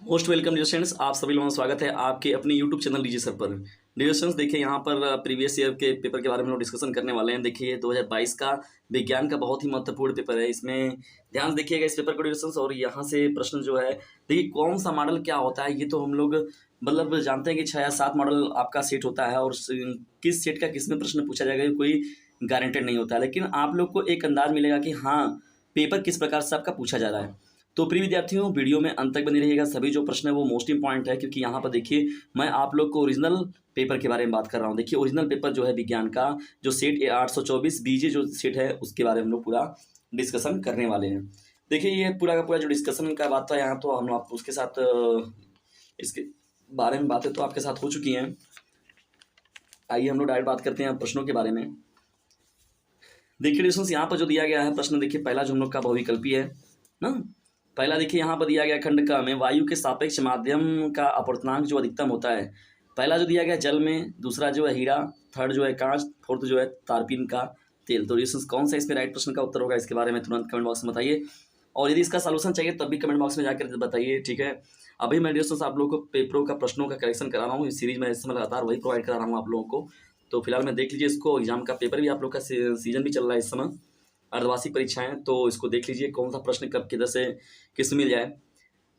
Most welcome dear students, आप सभी लोगों का स्वागत है आपके अपने यूट्यूब चैनल डीजी सर पर। डियर स्टूडेंट्स, देखिए यहाँ पर प्रीवियस ईयर के पेपर के बारे में हम लोग डिस्कशन करने वाले हैं। देखिए 2022 का विज्ञान का बहुत ही महत्वपूर्ण पेपर है। इसमें ध्यान से देखिएगा इस पेपर को डियर स्टूडेंट्स। और यहाँ से प्रश्न जो है, देखिए कौन सा मॉडल क्या होता है ये तो हम लोग मतलब जानते हैं कि 6 या 7 मॉडल आपका सेट होता है, और किस सेट का किस में प्रश्न पूछा जाएगा ये कोई गारंटेड नहीं होता है। लेकिन आप लोग को एक अंदाज मिलेगा कि हाँ पेपर किस प्रकार से आपका पूछा जा रहा है। तो प्रिय विद्यार्थियों, वीडियो में अंत तक बने रहिएगा। सभी जो प्रश्न है वो मोस्ट इंपॉर्टेंट है, क्योंकि यहाँ पर देखिए मैं आप लोग को ओरिजिनल पेपर के बारे में बात कर रहा हूँ। देखिए ओरिजिनल पेपर जो है विज्ञान का जो सेट 824 बीजे जो सेट है उसके बारे में हम लोग पूरा डिस्कशन करने वाले हैं। देखिए ये पूरा का पूरा जो डिस्कशन का बात था यहाँ, तो हम आप उसके साथ इसके बारे में बातें तो आपके साथ हो चुकी हैं। आइए हम लोग डायरेक्ट बात करते हैं प्रश्नों के बारे में। देखिए डिस्कशन यहाँ पर जो दिया गया है प्रश्न, देखिए पहला जो हम लोग का बहुविकल्पी है ना। पहला देखिए यहाँ पर दिया गया खंड क में वायु के सापेक्ष माध्यम का अपवर्तनांक जो अधिकतम होता है। पहला जो दिया गया जल में, दूसरा जो है हीरा, थर्ड जो है कांच, फोर्थ जो है तारपीन का तेल। तो डिस्कशन कौन सा इसमें राइट प्रश्न का उत्तर होगा, इसके बारे में तुरंत कमेंट बॉक्स में बताइए। और यदि इसका सॉल्यूशन चाहिए तब भी कमेंट बॉक्स में जाकर बताइए, ठीक है। अभी मैं डिस्कशन आप लोगों को पेपरों का प्रश्नों का कलेक्शन करा रहा हूँ। इस सीरीज में इस समय लगातार वही प्रोवाइड करा रहा हूँ आप लोगों को। तो फिलहाल मैं देख लीजिए इसको, एग्जाम का पेपर भी आप लोग का सीजन भी चल रहा है इस समय, अर्धवार्षिक परीक्षाएं, तो इसको देख लीजिए कौन सा प्रश्न कब किधर से किस मिल जाए।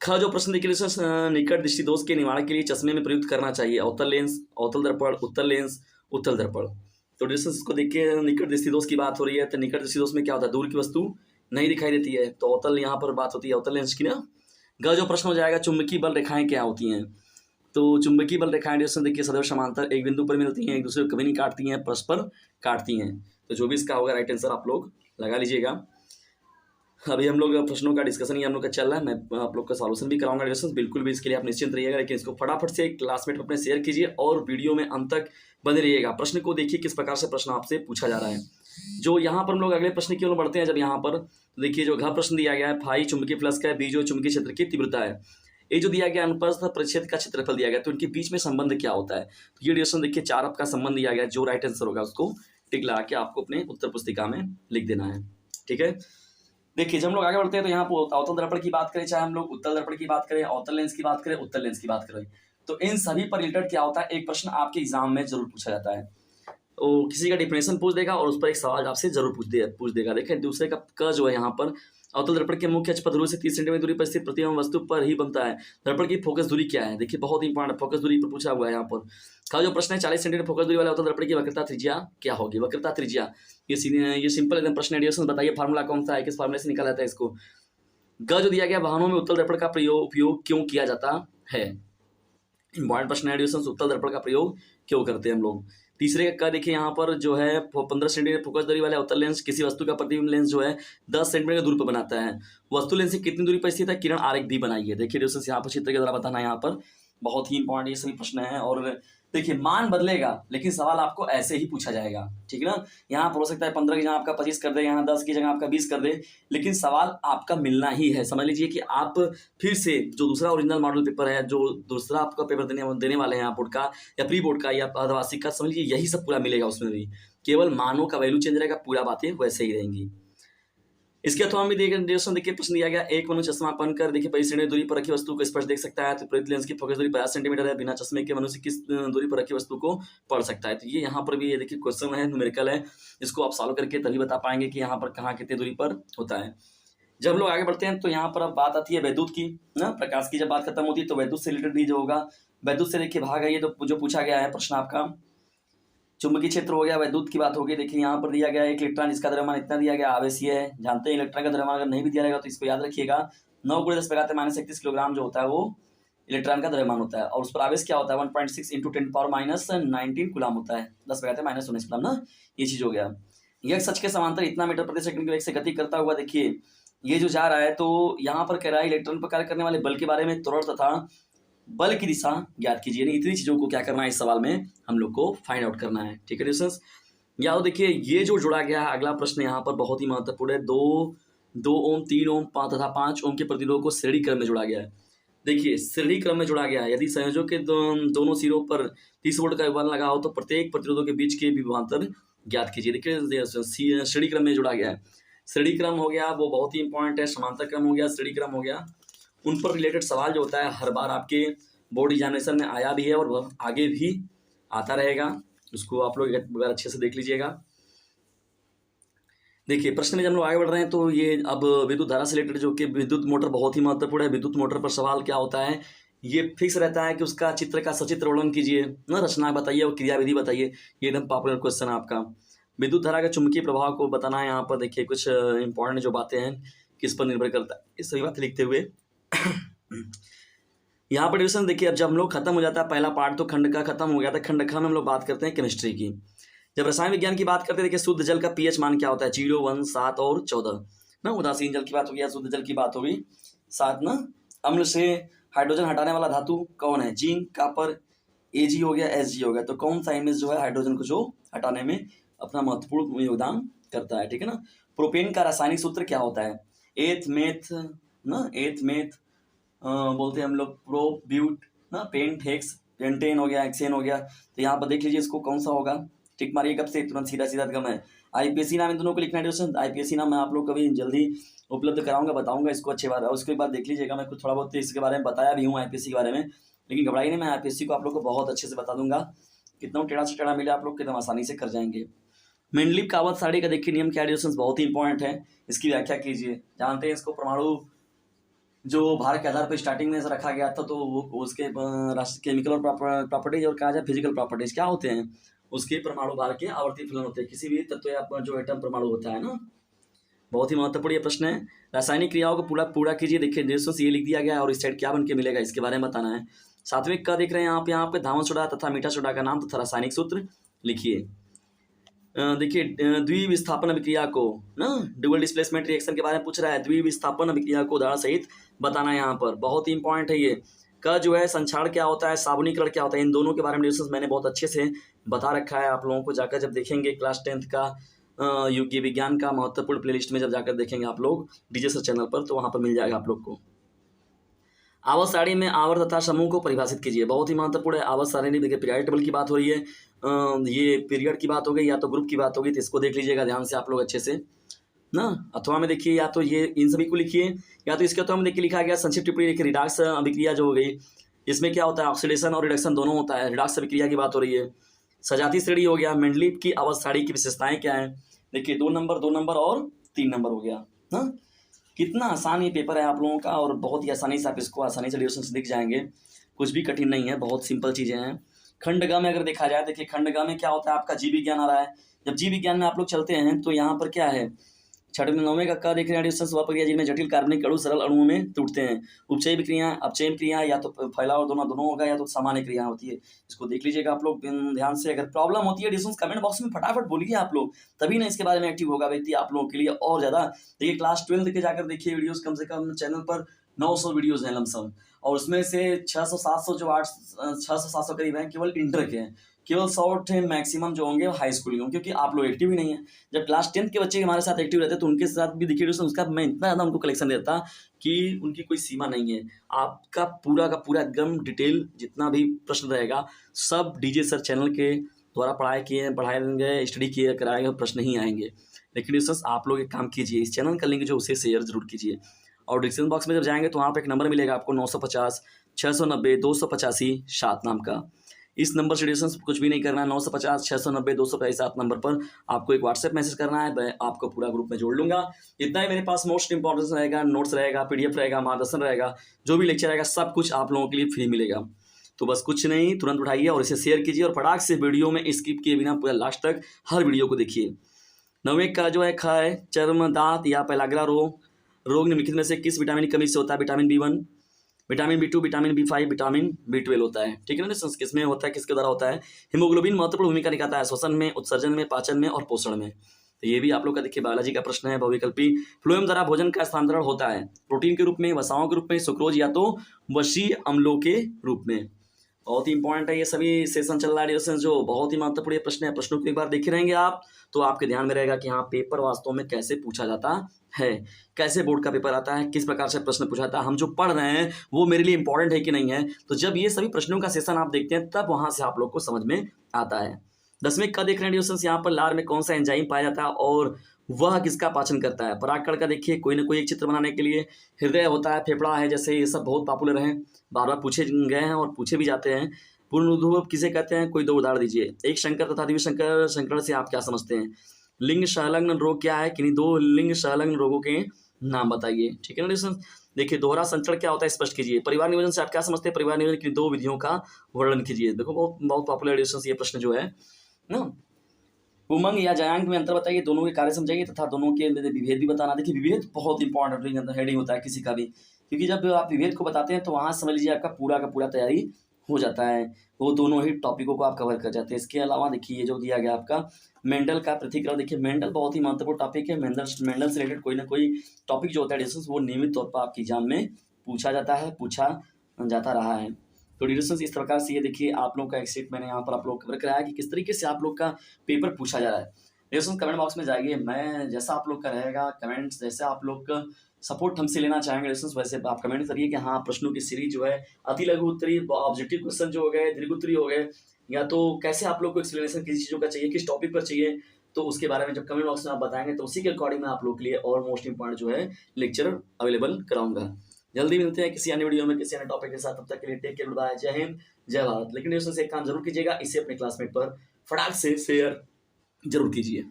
ख जो प्रश्न देखिए निकट दृष्टि दोष के निवारण के लिए चश्मे में प्रयुक्त करना चाहिए अवतल लेंस, अवतल दर्पण, उत्तल लेंस, उत्तल दर्पण। तो डिस्टेंस को देखिए निकट दृष्टि दोष की बात हो रही है, तो निकट दृष्टि दोष में क्या होता है, दूर की वस्तु नहीं दिखाई देती है, तो अवतल यहाँ पर बात होती है अवतल लेंस की ना। ग जो प्रश्न हो जाएगा चुंबकीय बल रेखाएं क्या होती हैं। तो चुंबकीय बल रेखाएं डिस्टेंस देखिए सदैव समांतर एक बिंदु पर मिलती हैं, एक दूसरे को कभी नहीं काटती हैं, परस्पर काटती हैं। तो जो भी इसका होगा राइट आंसर आप लोग लगा लीजिएगा। अभी हम लोग प्रश्नों का डिस्कशन ही हम लोग का चल रहा है, मैं आप लोग का सॉल्यूशन भी कराऊंगा डिस्कशन, बिल्कुल भी इसके लिए आप निश्चिंत रहिएगा। लेकिन इसको फटाफट से क्लासमेट अपने शेयर कीजिए और वीडियो में अंत तक बने रहिएगा। प्रश्न को देखिए किस प्रकार से प्रश्न आपसे पूछा जा रहा है। जो यहाँ पर हम लोग अगले प्रश्न की ओर बढ़ते हैं। जब यहाँ पर देखिए जो घ प्रश्न दिया गया है, फाई चुंबकीय फ्लक्स का है, बी जो चुंबकीय क्षेत्र की तीव्रता है, ये जो दिया गया अनुप्रस्थ परिच्छेद का क्षेत्रफल दिया गया, तो इनके बीच में संबंध क्या होता है। तो ये डिस्कशन देखिए 4 का संबंध दिया गया, जो राइट आंसर होगा उसको टिक लगा के आपको अपने उत्तर पुस्तिका में लिख देना है, ठीक है। देखिए जब हम लोग आगे बढ़ते हैं तो यहाँ पर अवतल दर्पण की बात करें, चाहे हम लोग उत्तल दर्पण की बात करें, अवतल लेंस की बात करें, उत्तल लेंस की बात करें, तो इन सभी पर रिलेटेड क्या होता है, एक प्रश्न आपके एग्जाम में जरूर पूछा जाता है। तो किसी का डिफिनेशन पूछ देगा और उस पर एक सवाल आपसे जरूर पूछ देगा। देखें दूसरे का जो है यहाँ पर अवतल दर्पण के मुख्य अक्ष पर ध्रुव से 30 सेंटीमीटर दूरी पर स्थित प्रतिबिंब वस्तु पर ही बनता है। दर्पण की फोकस दूरी क्या है, देखिए बहुत इंपॉर्टेंट, फोकस दूरी पर पूछा हुआ है यहाँ पर। का जो प्रश्न है 40 सेंटीमीटर फोकस दूरी वाले अवतल दर्पण की वक्रता त्रिज्या क्या होगी। वक्रता त्रिज्या ये सिंपल एकदम प्रश्न है। बताइए फार्मूला कौन सा है, किस फार्मूले से निकाला जाता है इसको। ग जो दिया गया वाहनों में उत्तल दर्पण का उपयोग क्यों किया जाता है। इंपॉर्टेंट प्रश्न है, उत्तल दर्पण का प्रयोग क्यों करते हैं हम लोग। तीसरे का देखिए यहाँ पर जो है 15 सेंटीमीटर फोकस दूरी वाले अवतल लेंस किसी वस्तु का प्रतिबिंब लेंस जो है 10 सेंटीमीटर दूरी पर बनाता है। वस्तु लेंस से कितनी दूरी पर स्थित है, किरण आरेख भी बनाइए। देखिए यहाँ पर चित्र के द्वारा बताना, यहाँ पर बहुत ही इंपॉर्टेंट ये सभी प्रश्न है। और देखिए मान बदलेगा लेकिन सवाल आपको ऐसे ही पूछा जाएगा, ठीक है ना। यहाँ पर हो सकता है 15 की जगह आपका 25 कर दे, यहाँ 10 की जगह आपका 20 कर दे, लेकिन सवाल आपका मिलना ही है। समझ लीजिए कि आप फिर से जो दूसरा ओरिजिनल मॉडल पेपर है, जो दूसरा आपका पेपर देने वाले हैं, आप बोर्ड का या प्री बोर्ड का या अर्धवार्षिक का, समझ लीजिए यही सब पूरा मिलेगा। उसमें भी केवल मानों का वैल्यू चेंज रहेगा, पूरा बातें वैसे ही रहेंगी। इसके अथवा में देखिए प्रश्न दिया गया, एक मनुष्य चश्मा पहनकर देखिए 25 सेंटीमीटर दूरी पर रखी वस्तु को स्पष्ट देख सकता है, तो प्रयुक्त लेंस की फोकस दूरी 50 सेंटीमीटर है। बिना चश्मे के मनुष्य किस दूरी पर रखी वस्तु को पढ़ सकता है। तो ये यहाँ पर भी ये देखिए क्वेश्चन है, न्यूमेरिकल है, इसको आप सॉल्व करके तभी बता पाएंगे कि यहाँ पर कहाँ कितनी दूरी पर होता है। जब लोग आगे बढ़ते हैं तो यहाँ पर अब बात आती है वैद्युत की ना। प्रकाश की जब बात खत्म होती है तो वैद्युत से रिलेटेड भी जो होगा, वैद्युत से देखिए भाग आइए, तो जो पूछा गया है प्रश्न आपका चुंबकीय क्षेत्र हो गया, वैद्युत की बात होगी। देखिए यहाँ पर दिया गया एक इलेक्ट्रॉन जिसका द्रव्यमान इतना दिया गया, आवेशीय है, जानते हैं इलेक्ट्रॉन का द्रव्यमान अगर नहीं भी दिया रहेगा तो इसको याद रखिएगा, 9 × 10⁻31 किलोग्राम जो होता है वो इलेक्ट्रॉन का द्रव्यमान होता है। और उस पर आवेश क्या होता है, 1.6 × 10⁻19 कूलम होता है, 10⁻−19 कूलम ना, ये चीज हो गया। यह सच के समांतर इतना मीटर प्रति सेकंड के वेग से गति करता हुआ देखिए ये जो जा रहा है, तो यहाँ पर कह रहा है इलेक्ट्रॉन पर कार्य करने वाले बल के बारे में, त्वरण तथा बल की दिशा ज्ञात कीजिए। इतनी चीजों को क्या करना है इस सवाल में हम लोग को फाइंड आउट करना है, ठीक है डिस्टेंस। या देखिए ये जो जुड़ा गया है अगला प्रश्न यहाँ पर बहुत ही महत्वपूर्ण है। 2 ओम, 3 ओम, 5 तथा 5 ओम के प्रतिरोध को श्रेणी क्रम में जोड़ा गया है। देखिए श्रेणी क्रम में जोड़ा गया है। यदि संयोजक के दोनों सिरों पर 30 वोल्ट का विभवान लगा हो तो प्रत्येक प्रतिरोधों के बीच के विभवांतर ज्ञात कीजिए। देखिए श्रेणी क्रम में जोड़ा गया है। श्रेणी क्रम हो गया वो बहुत ही इंपॉर्टेंट है, समांतर क्रम हो गया, श्रेणी क्रम हो गया उन पर रिलेटेड सवाल जो होता है हर बार आपके बोर्ड एग्जामिनेशन में आया भी है और वह आगे भी आता रहेगा, उसको आप लोग एक बार अच्छे से देख लीजिएगा। देखिए प्रश्न में जब हम लोग आगे बढ़ रहे हैं तो ये अब विद्युत धारा से रिलेटेड जो कि विद्युत मोटर बहुत ही महत्वपूर्ण है। विद्युत मोटर पर सवाल क्या होता है, ये फिक्स रहता है कि उसका चित्र का सचित्र वर्णन कीजिए ना, रचना बताइए और क्रियाविधि बताइए। ये एकदम पॉपुलर क्वेश्चन है आपका। विद्युत धारा के चुंबकीय प्रभाव को बताना है। यहाँ पर देखिए कुछ इंपॉर्टेंट जो बातें हैं किस पर निर्भर करता है, ये सभी बातें लिखते हुए यहाँ पर डिविजन देखिए, अब जब हम लोग खत्म हो जाता है पहला पार्ट तो खंड का खत्म हो गया था। खंड का में हम लोग बात करते हैं केमिस्ट्री की। जब रसायन विज्ञान की बात करते हैं, देखिए शुद्ध जल का पीएच मान क्या होता है, 0, 1, 7 और 14 ना। उदासीन जल की बात हो गई, शुद्ध जल की बात हो गई 7 ना। अम्ल से हाइड्रोजन हटाने वाला धातु कौन है, जिंक, कॉपर, Ag हो गया, Sg हो गया। तो कौन सा इमेज जो है हाइड्रोजन को जो हटाने में अपना महत्वपूर्ण योगदान करता है, ठीक है ना। प्रोपेन का रासायनिक सूत्र क्या होता है, एथ मेथ ना, एथ मेथ बोलते हैं हम लोग, प्रो ब्यूट ना, पेंट हेक्स, पेंटेन हो गया, हेक्सेन हो गया। तो यहाँ पर देख लीजिए इसको कौन सा होगा, टिक मारिए कब से, तुरंत सीधा सीधा गम है। आईपीएससी नाम इन दोनों को लिखना है ट्यूशन। आईपीएससी नाम मैं आप लोग कभी जल्दी उपलब्ध कराऊंगा, बताऊंगा इसको अच्छे बात। उसके बाद देख लीजिएगा, मैं कुछ थोड़ा बहुत इसके बारे में बताया भी हूँ आईपीएससी के बारे में, लेकिन घबराइए नहीं, मैं आईपीएससी को आप लोग को बहुत अच्छे से बता दूंगा। कितना टेढ़ा से टेढ़ा मिले आप लोग कितना आसानी से कर जाएंगे। मेंडलीव कावत साड़ी का देखिए नियम क्या है, बहुत ही इंपॉर्टेंट है, इसकी व्याख्या कीजिए। जानते हैं इसको परमाणु जो भार के आधार पर स्टार्टिंग में रखा गया था, तो उसके केमिकल और प्रॉपर्टीज और कहा जाए फिजिकल प्रॉपर्टीज क्या होते हैं, उसके परमाणु भार के आवर्ती फलन होते हैं किसी भी तत्व या जो एटम परमाणु होता है ना। बहुत ही महत्वपूर्ण ये प्रश्न है। रासायनिक क्रियाओं को पूरा कीजिए। देखिए निर्देशों से ये लिख दिया गया है और इस साइड क्या बन के मिलेगा इसके बारे में बताना है। सातवें का देख रहे हैं यहाँ पे धावन सोडा तथा मीठा सोडा का नाम तथा रासायनिक सूत्र लिखिए। देखिए द्विविस्थापन अभिक्रिया को ना, डुअल डिस्प्लेसमेंट रिएक्शन के बारे में पूछ रहा है। द्विविस्थापन अभिक्रिया को उदाहरण सहित बताना है यहाँ पर, बहुत ही इंपॉर्टेंट है ये। का जो है संक्षारण क्या होता है, साबुनीकरण क्या होता है, इन दोनों के बारे में मैंने बहुत अच्छे से बता रखा है। आप लोगों को जाकर जब देखेंगे क्लास 10th का युगीय विज्ञान का महत्वपूर्ण प्लेलिस्ट में जब जाकर देखेंगे आप लोग डीजे सर चैनल पर, तो वहाँ पर मिल जाएगा आप लोग को। आवर्त सारणी में आवर्त तथा समूह को परिभाषित कीजिए, बहुत ही महत्वपूर्ण है। आवर्त सारणी देखिए पीरियड टेबल की बात हो रही है, ये पीरियड की बात हो गई या तो ग्रुप की बात होगी, तो इसको देख लीजिएगा ध्यान से आप लोग अच्छे से ना। अथवा में देखिए या तो ये इन सभी को लिखिए, या तो इसके अथवा में देखिए लिखा गया संक्षिप्त टिप्पणी देखिए रिडाक्स अभिक्रिया जो हो गई, इसमें क्या होता है ऑक्सीडेशन और रिडक्शन दोनों होता है, रिडाक्स अभिक्रिया की बात हो रही है। सजातीय श्रेणी हो गया, मेंडलीव की आवर्त सारणी की विशेषताएं क्या है, देखिए 2 नंबर और 3 नंबर हो गया ना। कितना आसान ये पेपर है आप लोगों का, और बहुत ही आसानी से आप इसको आसानी से डिविजन दिख जाएंगे, कुछ भी कठिन नहीं है, बहुत सिंपल चीज़ें हैं। खंड ग में अगर देखा जाए, देखिए खंड ग में क्या होता है आपका जीव विज्ञान आ रहा है। जब जीव विज्ञान में आप लोग चलते हैं तो यहाँ पर क्या है, 6वें 9वें का देख रहे हैं डिविजन वह प्रक्रिया जिनमें जटिल कार्बनिक अणु सरल अणुओं में टूटते हैं। उपचय क्रिया, अपचय क्रिया, या तो फैलाव दोनों होगा या तो सामान्य क्रिया होती है, इसको देख लीजिएगा आप लोग ध्यान से। अगर प्रॉब्लम होती है डिविजन कमेंट बॉक्स में फटाफट बोलिए आप लोग, तभी ना इसके बारे में एक्टिव होगा व्यक्ति आप लोगों के लिए और ज़्यादा। देखिए क्लास 12 के जाकर देखिए वीडियोज़, कम से कम चैनल पर 900 वीडियोज़ हैं लमसम, और उसमें से 600-700 जो 600-700 करीब हैं केवल इंटर के हैं, केवल 100 मैक्सिमम जो होंगे हाई स्कूल के होंगे, क्योंकि आप लोग एक्टिव ही नहीं है। जब क्लास 10th के बच्चे हमारे साथ एक्टिव रहते हैं तो उनके साथ भी देखिए उसका मैं इतना ज़्यादा उनको कलेक्शन देता कि उनकी कोई सीमा नहीं है। आपका पूरा का पूरा एकदम डिटेल जितना भी प्रश्न रहेगा सब डीजे सर चैनल के द्वारा पढ़ाए स्टडी किए कराए गए प्रश्न ही आएंगे। लेकिन डिस्कस आप लोग एक काम कीजिए, इस चैनल का लिंक जो उसे शेयर जरूर कीजिए, और डिस्क्रिप्शन बॉक्स में जब जाएंगे तो वहाँ पर एक नंबर मिलेगा आपको 950 690 285 7 नाम का। इस नंबर से डिस्कशन कुछ भी नहीं करना है, 950 690 285 7 नंबर पर आपको एक व्हाट्सएप मैसेज करना है, मैं आपको पूरा ग्रुप में जोड़ लूँगा। इतना ही मेरे पास मोस्ट इंपॉर्टेंट रहेगा, नोट्स रहेगा, PDF रहेगा, मार्गदर्शन रहेगा, जो भी लेक्चर रहेगा सब कुछ आप लोगों के लिए फ्री मिलेगा। तो बस कुछ नहीं, तुरंत उठाइए और इसे शेयर कीजिए, और फटाक से वीडियो में स्किप किए बिना पूरा लास्ट तक हर वीडियो को देखिए। 9वें का जो है ख है चर्म, दांत या पेलाग्रा रोग निम्नलिखित में से किस विटामिन की कमी से होता है, vitamin B1, vitamin B2, vitamin B5, vitamin B12 होता है, ठीक है ना। किसमें होता है, किसके द्वारा होता है। हीमोग्लोबिन महत्वपूर्ण भूमिका निभाता है श्वसन में, उत्सर्जन में, पाचन में और पोषण में। तो ये भी आप लोग का देखिए बायोलॉजी का प्रश्न है। बहुविकल्पी फ्लोएम द्वारा भोजन का स्थानांतरण होता है, प्रोटीन के रूप में, वसाओं के रूप में, सुक्रोज या तो वसीय अम्लों के रूप में। बहुत ही इंपॉर्टेंट है, ये सभी सेशन चल रहा है जो बहुत ही महत्वपूर्ण प्रश्न है। प्रश्नों को एक बार देखे रहेंगे आप तो आपके ध्यान में रहेगा कि हाँ पेपर वास्तव में कैसे पूछा जाता है, कैसे बोर्ड का पेपर आता है, किस प्रकार से प्रश्न पूछा जाता है, हम जो पढ़ रहे हैं वो मेरे लिए इंपॉर्टेंट है कि नहीं है। तो जब ये सभी प्रश्नों का सेशन आप देखते हैं तब वहाँ से आप लोग को समझ में आता है। 10वें का देख रहे हैं डिविजन, यहाँ पर लार में कौन सा एंजाइम पाया जाता है और वह किसका पाचन करता है? परागकण का देखिए कोई ना कोई एक चित्र बनाने के लिए हृदय होता है, फेफड़ा है, जैसे ये सब बहुत पॉपुलर हैं, बार-बार पूछे गए हैं और पूछे भी जाते हैं। पूर्ण उद्भव किसे कहते हैं? कोई 2 उदाहरण दीजिए। एक शंकर तथा द्विशंकर संकरण से आप क्या समझते हैं? लिंग संलग्न रोग क्या है? किन्हीं 2 लिंग संलग्न रोगों के नाम बताइए। ठीक है ना लिसनर्स? देखिए दोहरा संचरण क्या होता है स्पष्ट कीजिए। परिवार नियोजन से आप क्या समझते हैं? परिवार नियोजन की 2 विधियों का वर्णन कीजिए। देखो बहुत बहुत पॉपुलर लिसनर्स ये प्रश्न जो है ना। उमंग या जयांग में अंतर बताइए, दोनों के कार्य समझाइए तथा दोनों के विभेद भी बताना। देखिए विभेद बहुत इंपॉर्टेंट हेडिंग होता है किसी का भी, क्योंकि जब आप विभेद को बताते हैं तो वहाँ समझ लीजिए आपका पूरा का पूरा तैयारी हो जाता है, वो दोनों ही टॉपिकों को आप कवर कर जाते हैं। इसके अलावा देखिए ये जो दिया गया आपका मेंडल का पृथक्करण, देखिए मेंडल बहुत ही महत्वपूर्ण टॉपिक है। मेंडल से रिलेटेड कोई ना कोई टॉपिक जो होता है डिस्कस, वो नियमित तौर पर आपकी एग्जाम में पूछा जाता है, पूछा जाता रहा है। तो डिस्कस इस प्रकार से ये देखिए आप लोग का एक सेट मैंने यहाँ पर आप लोग कवर कराया कि किस तरीके से आप लोग का पेपर पूछा जा रहा है। डिस्कस कमेंट बॉक्स में जाइए, मैं जैसा आप लोग का रहेगा कमेंट्स, जैसे आप लोग का सपोर्ट हमसे लेना चाहेंगे डिस्कस, वैसे आप कमेंट करिए कि हाँ प्रश्नों की सीरीज जो है अति लघु उत्तरी, ऑब्जेक्टिव क्वेश्चन जो हो गए, दीर्घ उत्तरी हो गए, या तो कैसे आप लोग को एक्सप्लेनेशन किसी चीज़ों का चाहिए, किस टॉपिक पर चाहिए, तो उसके बारे में जब कमेंट बॉक्स में आप बताएंगे तो उसी के अकॉर्डिंग मैं आप लोग के लिए और मोस्ट इंपॉर्टेंट जो है लेक्चर अवेलेबल कराऊंगा। जल्दी मिलते हैं किसी अन्य वीडियो में किसी अन्य टॉपिक के साथ, तब तक के लिए टेक केयर, बाय, जय हिंद, जय भारत। लेकिन इसमें से एक काम जरूर कीजिएगा, इसे अपने क्लासमेट पर फटाक से शेयर जरूर कीजिए।